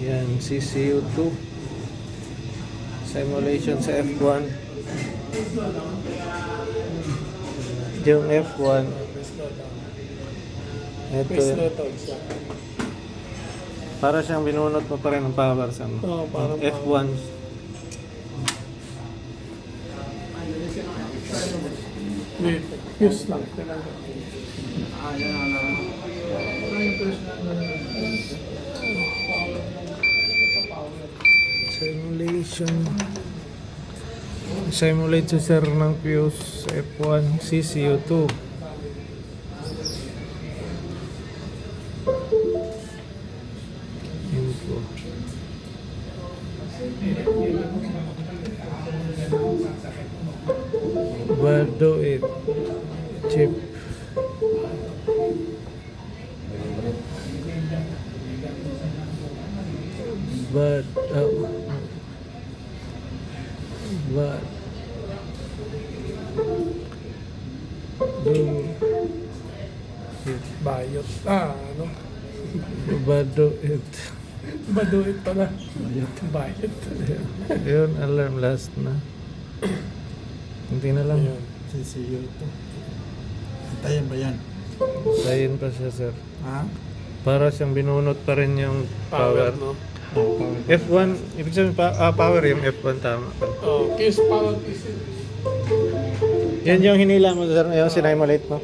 Yan, CCU2. Simulation sa F1. Yung F1. Ito May yun. slow siya. Para siyang binunot mo pa rin ng power sa ano. Oo, parang F1. Wait, fuse lang. Simulation. Simulate si sir ng fuse F1 CCU2. Info. But do it. Chip. But do it. Bayot. Ano? But do it. Baduit pala. Bayot. Yun, alarm last na. Kunti na lang. Ayun. CCU ito. Antayin ba yan? Sayin pa siya, sir. Ha? Para siyang binunot pa rin yung Power, power. no? Oh, power. F1, ibig sabihin power yung F1, tama. Oh, fuse power fuse. Yan yung hinila mo, sir, yung sinimulate mo.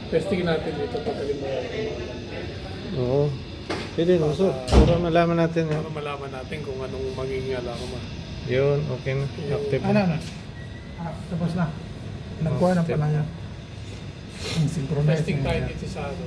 Testing natin dito pagaling mo yan. Oo. Pwede no, sir. Para malaman natin Para yun. malaman natin kung anong magiging alarma. Yun, okay na. Active Ano na. na? Tapos na. Nagkuha na pala yan. Ang synchronize. Testing na tayo yan. dito sa ano.